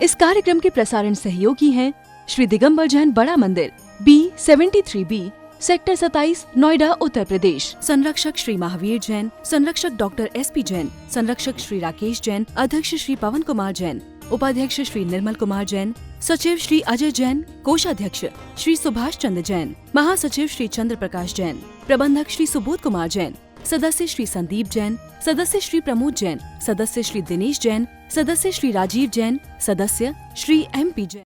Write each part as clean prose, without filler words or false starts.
इस कार्यक्रम के प्रसारण सहयोगी हैं श्री दिगंबर जैन बड़ा मंदिर B73B सेक्टर 27 नोएडा उत्तर प्रदेश। संरक्षक श्री महावीर जैन, संरक्षक डॉक्टर SP जैन, संरक्षक श्री राकेश जैन, अध्यक्ष श्री पवन कुमार जैन, उपाध्यक्ष श्री निर्मल कुमार जैन, सचिव श्री अजय जैन, कोषाध्यक्ष श्री सुभाष चंद्र जैन, महासचिव श्री चंद्र प्रकाश जैन, प्रबंधक श्री सुबोध कुमार जैन, सदस्य श्री संदीप जैन, सदस्य श्री प्रमोद जैन, सदस्य श्री दिनेश जैन, सदस्य श्री राजीव जैन, सदस्य श्री MP जैन।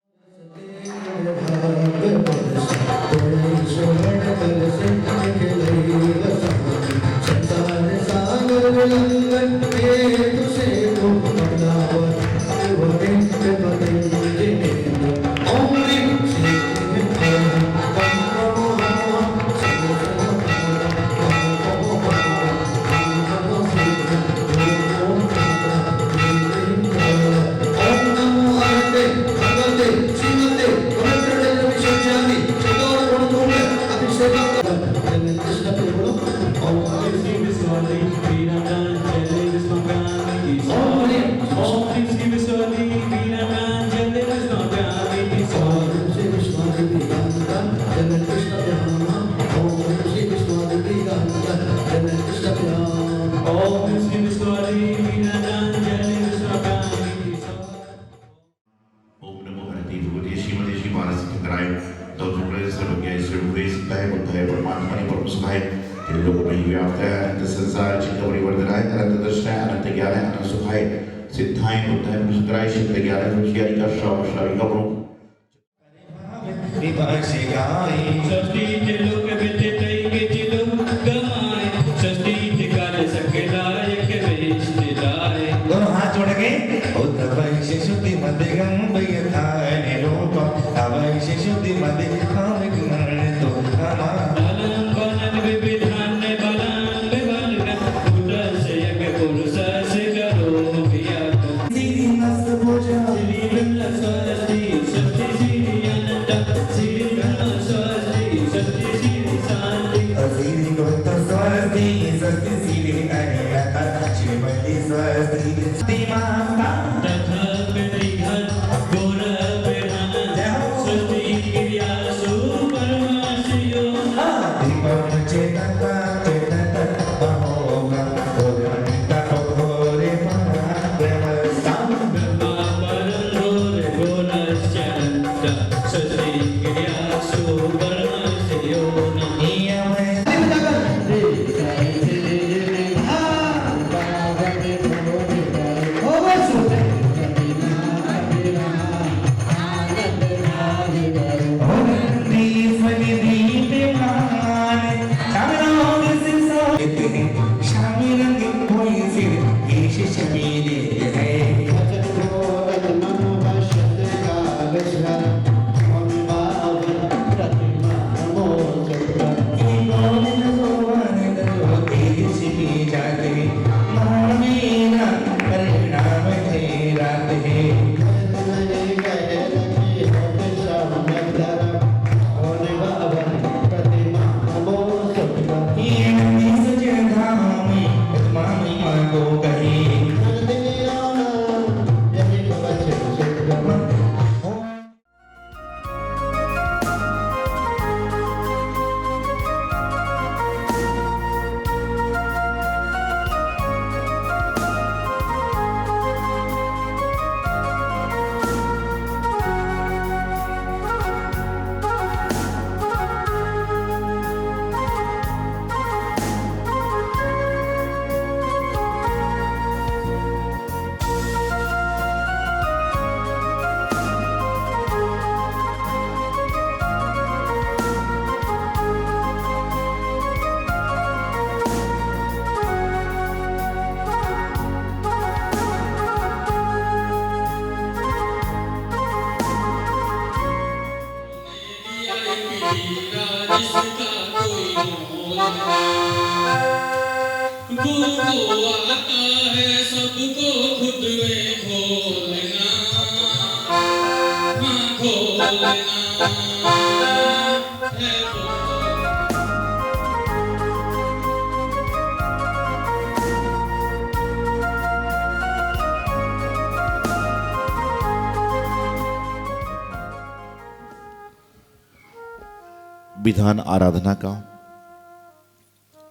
विधान आराधना का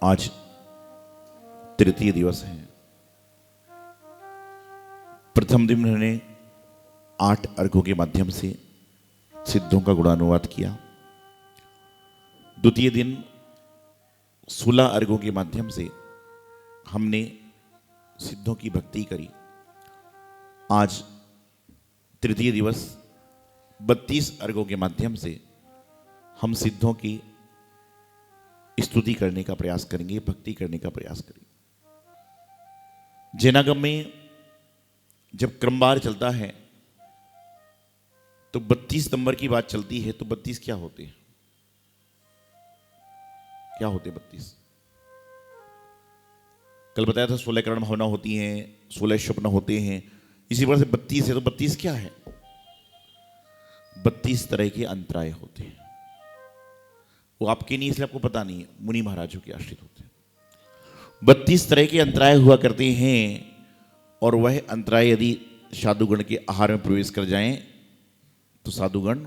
आज तृतीय दिवस है। प्रथम दिन उन्होंने 8 अर्घों के माध्यम से सिद्धों का गुणानुवाद किया। द्वितीय दिन 16 अर्घों के माध्यम से हमने सिद्धों की भक्ति करी। आज तृतीय दिवस 32 अर्घों के माध्यम से हम सिद्धों की स्तुति करने का प्रयास करेंगे, भक्ति करने का प्रयास करेंगे। जैनागम में जब क्रमवार चलता है तो 32 नंबर की बात चलती है तो 32 क्या होते हैं? क्या होते 32? कल बताया था 16 करण भावना होती हैं, 16 स्वप्न होते हैं, इसी वजह से 32 है। तो 32 क्या है? 32 तरह के अंतराय होते हैं। वो आपके नहीं, इसलिए आपको पता नहीं है, मुनि महाराजों के आश्रित होते हैं। 32 तरह के अंतराय हुआ करते हैं और वह अंतराय यदि साधुगण के आहार में प्रवेश कर जाएं तो साधुगण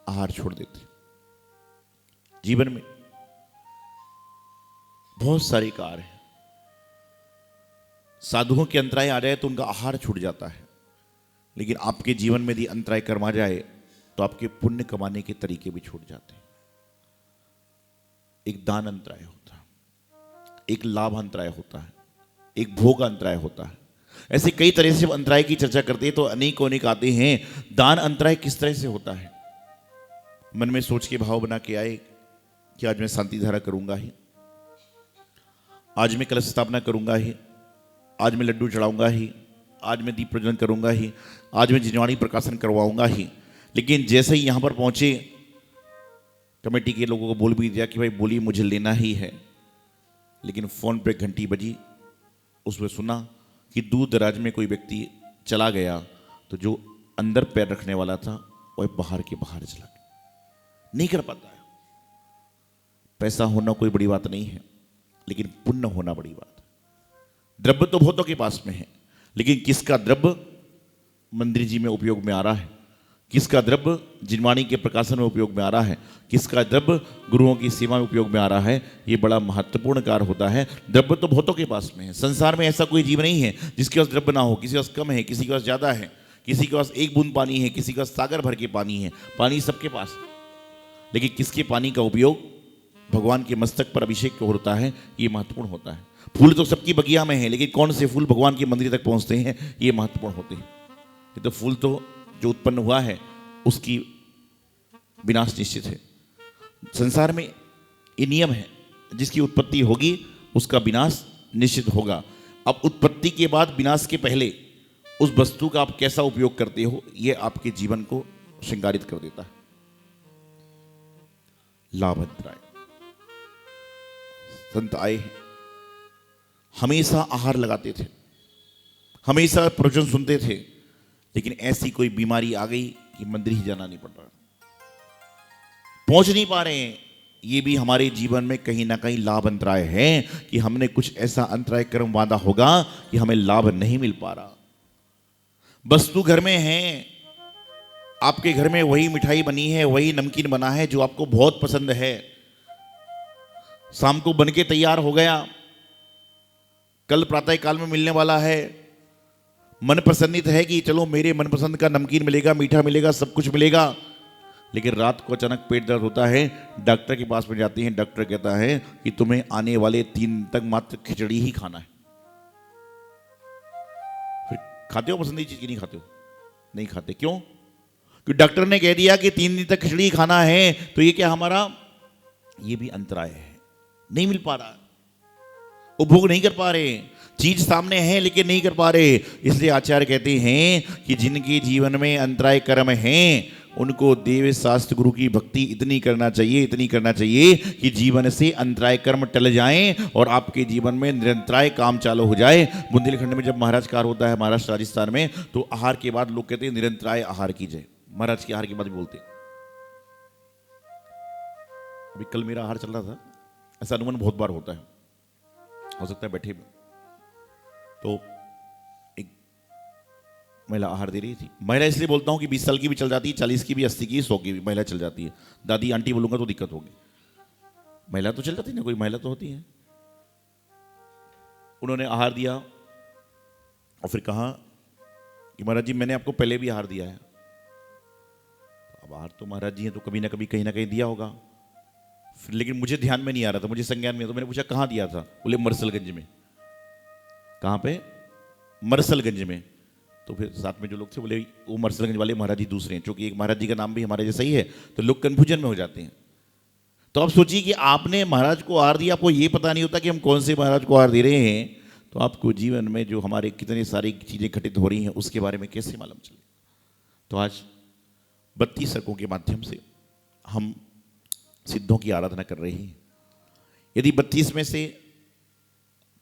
आहार छोड़ देते। जीवन में बहुत सारे कार्य हैं, साधुओं के अंतराय आ जाए तो उनका आहार छूट जाता है, लेकिन आपके जीवन में यदि अंतराय कर्म आ जाए तो आपके पुण्य कमाने के तरीके भी छूट जाते हैं। एक दान अंतराय होता है, एक लाभ अंतराय होता है, एक भोग अंतराय होता है। ऐसे कई तरह से अंतराय की चर्चा करते हैं तो अनेक आते हैं। दान अंतराय किस तरह से होता है? मन में सोच के भाव बना के आए कि आज मैं शांति धारा करूंगा ही, आज मैं कलश स्थापना करूंगा ही, आज मैं लड्डू चढ़ाऊंगा ही, आज मैं दीप प्रज्वलन करूंगा ही, आज मैं जिनवाणी प्रकाशन करवाऊंगा ही। लेकिन जैसे ही यहां पर पहुंचे कमेटी के लोगों को बोल भी दिया कि भाई बोलिए मुझे लेना ही है, लेकिन फोन पे घंटी बजी, उसमें सुना कि दूर दराज में कोई व्यक्ति चला गया तो जो अंदर पैर रखने वाला था वह बाहर के बाहर चला गया। नहीं कर पाता है। पैसा होना कोई बड़ी बात नहीं है, लेकिन पुण्य होना बड़ी बात है। द्रव्य तो बहुतों के पास में है, लेकिन किसका द्रव्य मंदिर जी में उपयोग में आ रहा है, किसका द्रव्य जिनवाणी के प्रकाशन में उपयोग में आ रहा है, किसका द्रव्य गुरुओं की सेवा में उपयोग में आ रहा है, ये बड़ा महत्वपूर्ण कार्य होता है। द्रव्य तो बहुतों के पास में है। संसार में ऐसा कोई जीव नहीं है जिसके पास द्रव्य ना हो। किसी के पास कम है, किसी के पास ज्यादा है, किसी के पास एक बूंद पानी है, किसी के पास सागर भर के पानी है। पानी सबके पास है, लेकिन किसके पानी का उपयोग भगवान के मस्तक पर अभिषेक होता है, ये महत्वपूर्ण होता है। फूल तो सबकी बगिया में है, लेकिन कौन से फूल भगवान के मंदिर तक पहुंचते हैं, ये महत्वपूर्ण होते हैं। ये तो फूल तो जो उत्पन्न हुआ है उसकी विनाश निश्चित है। संसार में ये नियम है, जिसकी उत्पत्ति होगी उसका विनाश निश्चित होगा। अब उत्पत्ति के बाद विनाश के पहले उस वस्तु का आप कैसा उपयोग करते हो, यह आपके जीवन को श्रृंगारित कर देता है। लाभ अंतराय। संत आए हैं, हमेशा आहार लगाते थे, हमेशा प्रवचन सुनते थे, लेकिन ऐसी कोई बीमारी आ गई कि मंदिर ही जाना नहीं पड़ रहा, पहुंच नहीं पा रहे हैं। ये भी हमारे जीवन में कहीं ना कहीं लाभ अंतराय है कि हमने कुछ ऐसा अंतराय कर्म वादा होगा कि हमें लाभ नहीं मिल पा रहा। वस्तु घर में है, आपके घर में वही मिठाई बनी है, वही नमकीन बना है जो आपको बहुत पसंद है, शाम को बन के तैयार हो गया, कल प्रातः काल में मिलने वाला है। मन प्रसन्नित है कि चलो मेरे मनपसंद का नमकीन मिलेगा, मीठा मिलेगा, सब कुछ मिलेगा, लेकिन रात को अचानक पेट दर्द होता है, डॉक्टर के पास में जाते हैं, डॉक्टर कहता है कि तुम्हें आने वाले 3 दिन तक मात्र खिचड़ी ही खाना है। फिर खाते हो पसंदीदा चीज की? नहीं खाते हो? नहीं खाते। क्यों? क्योंकि डॉक्टर ने कह दिया कि 3 दिन तक खिचड़ी खाना है। तो ये क्या हमारा, ये भी अंतराय है, नहीं मिल पा रहा, उपभोग नहीं कर पा रहे, चीज सामने है लेकिन नहीं कर पा रहे। इसलिए आचार्य कहते हैं कि जिनके जीवन में अंतराय कर्म हैं उनको देव शास्त्र गुरु की भक्ति इतनी करना चाहिए, इतनी करना चाहिए कि जीवन से अंतराय कर्म टल जाएं और आपके जीवन में निरंतराय काम चालू हो जाए। बुंदेलखंड में जब महाराज कार होता है, महाराष्ट्र राजस्थान में, तो आहार के बाद लोग कहते हैं निरंतराय आहार कीजिए। महाराज के आहार के बाद भी बोलते। अभी कल मेरा आहार चल रहा था, ऐसा अनुमान बहुत बार होता है, हो सकता है बैठे में, तो एक महिला आहार दे रही थी। महिला इसलिए बोलता हूँ कि 20 साल की भी चल जाती है, 40 की भी, 80 की, 100 की भी महिला चल जाती है। दादी आंटी बोलूंगा तो दिक्कत होगी। महिला तो चल जाती है ना, कोई महिला तो होती है। उन्होंने आहार दिया और फिर कहा कि महाराज जी मैंने आपको पहले भी आहार दिया है। अब आहार तो महाराज जी हैं तो कभी ना कभी कहीं ना कहीं दिया होगा, फिर लेकिन मुझे ध्यान में नहीं आ रहा था, मुझे संज्ञान में। तो मैंने पूछा कहाँ दिया था? बोले मरसलगंज में। कहाँ पे? मरसलगंज में। तो फिर साथ में जो लोग थे बोले वो मरसलगंज वाले महाराज जी दूसरे हैं, क्योंकि एक महाराज जी का नाम भी हमारे जैसा ही है, तो लोग कन्फ्यूजन में हो जाते हैं। तो आप सोचिए कि आपने महाराज को आहार दिया, आपको ये पता नहीं होता कि हम कौन से महाराज को आहार दे रहे हैं, तो आपको जीवन में जो हमारे कितनी सारी चीज़ें घटित हो रही हैं उसके बारे में कैसे मालूम चले। तो आज 32 सर्गों के माध्यम से हम सिद्धों की आराधना कर रहे हैं। यदि 32 में से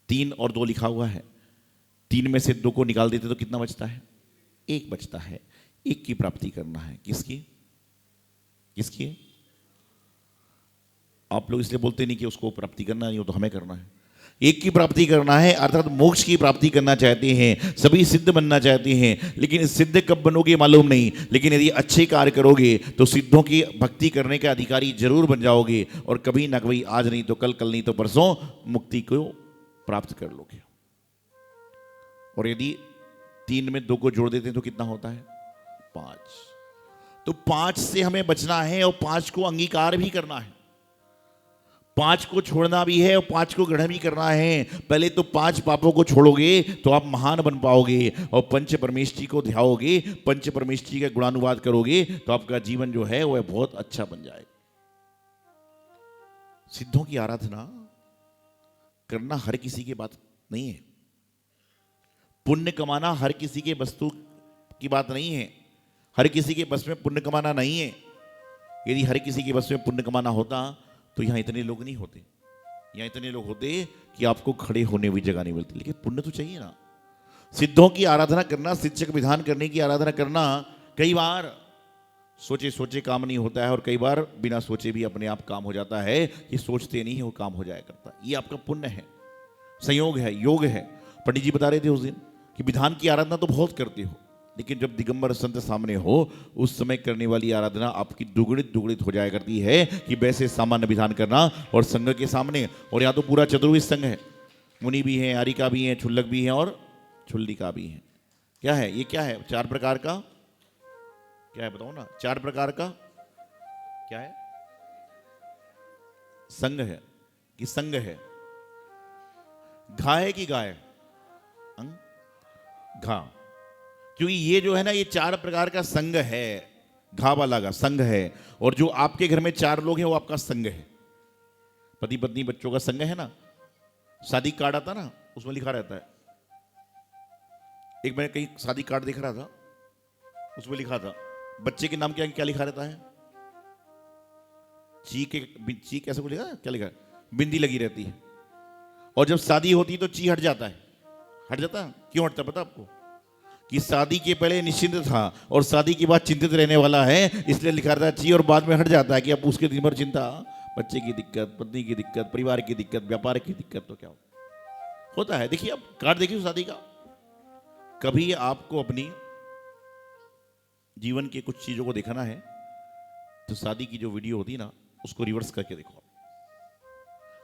3 और 2 लिखा हुआ है, 3 में से 2 को निकाल देते तो कितना बचता है? 1 बचता है। 1 की प्राप्ति करना है। किसकी? किसकी? आप लोग इसलिए बोलते नहीं कि उसको प्राप्ति करना नहीं हो तो हमें करना है। 1 की प्राप्ति करना है, अर्थात मोक्ष की प्राप्ति करना चाहते हैं, सभी सिद्ध बनना चाहते हैं। लेकिन सिद्ध कब बनोगे मालूम नहीं, लेकिन यदि अच्छे कार्य करोगे तो सिद्धों की भक्ति करने के अधिकारी जरूर बन जाओगे, और कभी ना कभी, आज नहीं तो कल, कल नहीं तो परसों, मुक्ति को प्राप्त कर लोगे। और यदि 3 में 2 को जोड़ देते हैं तो कितना होता है? 5। तो 5 से हमें बचना है और 5 को अंगीकार भी करना है, 5 को छोड़ना भी है और 5 को ग्रहण भी करना है। पहले तो 5 पापों को छोड़ोगे तो आप महान बन पाओगे, और पंच परमेष्ठी को ध्याओगे, पंच परमेष्ठी का गुणानुवाद करोगे तो आपका जीवन जो है वह बहुत अच्छा बन जाएगा। सिद्धों की आराधना करना हर किसी की बात नहीं है, पुण्य कमाना हर किसी के वस्तु की बात नहीं है, हर किसी के बस में पुण्य कमाना नहीं है। यदि हर किसी के बस में पुण्य कमाना होता तो यहां इतने लोग नहीं होते। यहां इतने लोग होते कि आपको खड़े होने भी जगह नहीं मिलती, लेकिन पुण्य तो चाहिए ना। सिद्धों की आराधना करना, शिक्षक विधान करने की आराधना करना, कई बार सोचे सोचे काम नहीं होता है, और कई बार बिना सोचे भी अपने आप काम हो जाता है। ये सोचते नहीं है वो काम हो जाया करता। ये आपका पुण्य है, संयोग है, योग है। पंडित जी बता रहे थे उस दिन कि विधान की आराधना तो बहुत करते हो, लेकिन जब दिगंबर संत सामने हो उस समय करने वाली आराधना आपकी दुगुणित दुगुणित हो जाया करती है कि वैसे सामान्य विधान करना और संघ के सामने। और यहाँ तो पूरा चतुर्विध संघ है, मुनि भी हैं, आरिका भी हैं, छुल्लक भी हैं और छुल्लिका भी हैं। क्या है ये? क्या है? 4 प्रकार का क्या है बताओ ना? 4 प्रकार का क्या है? संघ है कि संघ है? घा है कि गाय? घा, क्योंकि ये जो है ना, ये 4 प्रकार का संघ है। घा वाला का संघ है, और जो आपके घर में 4 लोग हैं वो आपका संघ है। पति पत्नी बच्चों का संघ है ना। शादी कार्ड आता ना, उसमें लिखा रहता है। एक मैंने कहीं शादी कार्ड देख रहा था, उसमें लिखा था बच्चे के नाम क्या क्या लिखा रहता है? ची कैसे को लिखा? क्या लिखा है? बिंदी लगी रहती है, और जब शादी होती है तो ची हट जाता है। हट जाता है? क्यों हटता पता आपको? कि शादी के पहले निश्चिंत था और शादी के बाद चिंतित रहने वाला है, इसलिए लिखा रहता है ची, और बाद में हट जाता है कि अब उसके दिन भर चिंता, बच्चे की दिक्कत, पत्नी की दिक्कत, परिवार की दिक्कत, व्यापार की दिक्कत, तो क्या होता है? देखिए, अब कार्ड देखिए शादी का। कभी आपको अपनी जीवन के कुछ चीजों को देखना है तो शादी की जो वीडियो होती है ना, उसको रिवर्स करके देखो,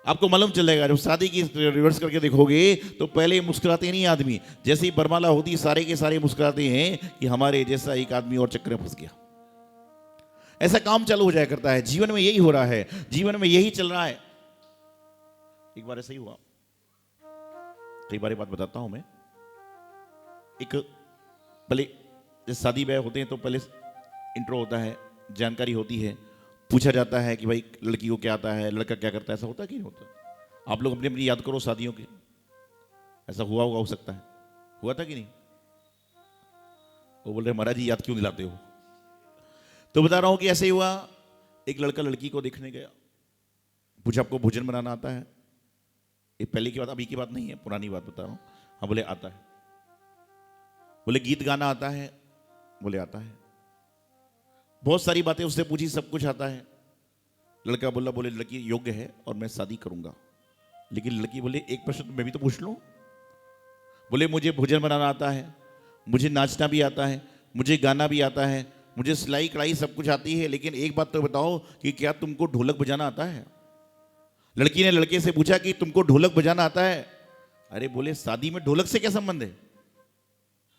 आपको मालूम चलेगा। जब शादी की रिवर्स करके देखोगे तो पहले मुस्कुराते नहीं आदमी, जैसे ही बरमाला होती सारे के सारे मुस्कुराते हैं कि हमारे जैसा एक आदमी और चक्कर में फंस गया। ऐसा काम चालू हो जाया करता है। जीवन में यही हो रहा है, जीवन में यही चल रहा है। एक बार ऐसा ही हुआ, कई बार बात बताता हूं मैं। एक पहले जैसे शादी ब्याह होते हैं तो पहले इंट्रो होता है, जानकारी होती है, पूछा जाता है कि भाई लड़की को क्या आता है, लड़का क्या करता है। ऐसा होता है कि नहीं होता? आप लोग अपनी अपनी याद करो शादियों की, ऐसा हुआ होगा, हो सकता है हुआ था कि नहीं? वो बोल रहे महाराज जी याद क्यों दिलाते हो? तो बता रहा हूं कि ऐसे ही हुआ। एक लड़का लड़की को देखने गया, पूछा आपको भोजन बनाना आता है? ये पहले की बात, अभी की बात नहीं है, पुरानी बात बता रहा हूं। हाँ, बोले आता है। बोले गीत गाना आता है? बोले आता है। बहुत सारी बातें उससे पूछी, सब कुछ आता है। लड़का बोला, बोले लड़की योग्य है और मैं शादी करूंगा। लेकिन लड़की बोले एक प्रश्न मैं भी तो पूछ लूं। बोले मुझे भोजन बनाना आता है, मुझे नाचना भी आता है, मुझे गाना भी आता है, मुझे सिलाई कढ़ाई सब कुछ आती है, लेकिन एक बात तो बताओ कि क्या तुमको ढोलक बजाना आता है? लड़की ने लड़के से पूछा कि तुमको ढोलक बजाना आता है? अरे बोले शादी में ढोलक से क्या संबंध है?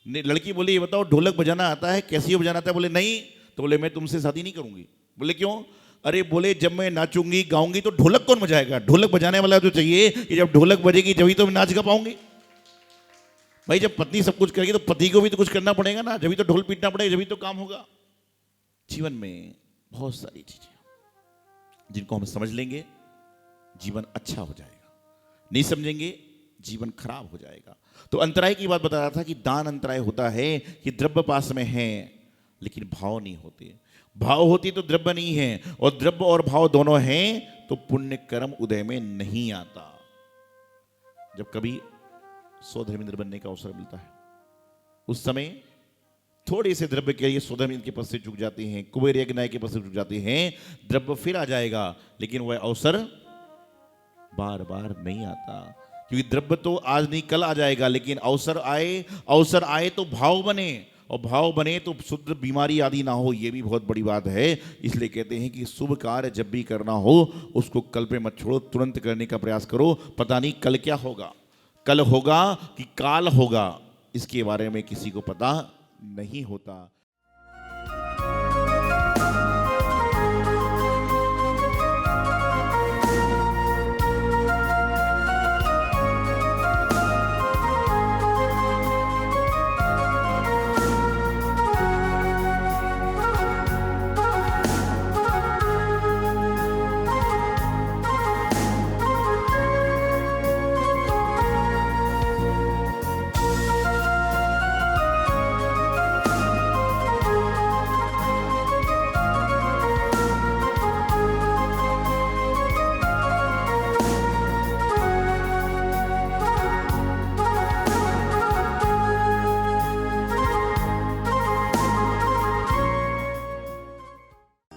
लड़की बोली ये बताओ ढोलक बजाना आता है, कैसे बजाना आता है? बोले नहीं। तो बोले मैं तुमसे शादी नहीं करूंगी। बोले क्यों? अरे बोले जब मैं नाचूंगी गाऊंगी तो ढोलक कौन बजाएगा? ढोलक बजाने वाला तो चाहिए कि जब ढोलक बजेगी जब तो मैं नाच गा पाऊंगी। भाई जब पत्नी सब कुछ करेगी तो पति को भी तो कुछ करना पड़ेगा ना, जब तो ढोल पीटना पड़ेगा, जब तो काम होगा। जीवन में बहुत सारी चीजें जिनको हम समझ लेंगे जीवन अच्छा हो जाएगा, नहीं समझेंगे जीवन खराब हो जाएगा। तो अंतराय की बात बता रहा था कि दान अंतराय होता है कि द्रव्य पास में है लेकिन भाव नहीं होते। भाव होती तो द्रव्य नहीं है, और द्रव्य और भाव दोनों हैं तो पुण्य कर्म उदय में नहीं आता। जब कभी 100 धर्मेंद्र बनने का अवसर मिलता है, उस समय थोड़े से द्रव्य के लिए 100 धर्मेंद्र के पद से चुक जाते हैं, कुबेर यज्ञ के पद से चुक जाते हैं। द्रव्य फिर आ जाएगा लेकिन वह अवसर बार बार नहीं आता, क्योंकि द्रव्य तो आज नहीं कल आ जाएगा, लेकिन अवसर आए तो भाव बने, और भाव बने तो शुद्ध बीमारी आदि ना हो। ये भी बहुत बड़ी बात है। इसलिए कहते हैं कि शुभ कार्य जब भी करना हो उसको कल पे मत छोड़ो, तुरंत करने का प्रयास करो। पता नहीं कल क्या होगा, कल होगा कि काल होगा, इसके बारे में किसी को पता नहीं होता।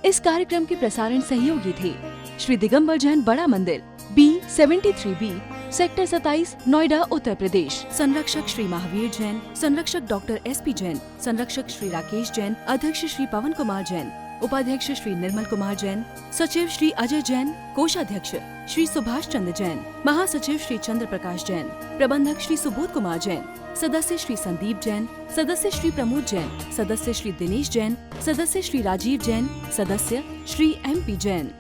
इस कार्यक्रम के प्रसारण सहयोगी थे श्री दिगंबर जैन बड़ा मंदिर, B73B, सेक्टर 27, नोएडा, उत्तर प्रदेश। संरक्षक श्री महावीर जैन, संरक्षक डॉक्टर SP जैन, संरक्षक श्री राकेश जैन, अध्यक्ष श्री पवन कुमार जैन, उपाध्यक्ष श्री निर्मल कुमार जैन, सचिव श्री अजय जैन, कोषाध्यक्ष श्री सुभाष चंद्र जैन, महासचिव श्री चंद्र प्रकाश जैन, प्रबंधक श्री सुबोध कुमार जैन, सदस्य श्री संदीप जैन, सदस्य श्री प्रमोद जैन, सदस्य श्री दिनेश जैन, सदस्य श्री राजीव जैन, सदस्य श्री MP जैन।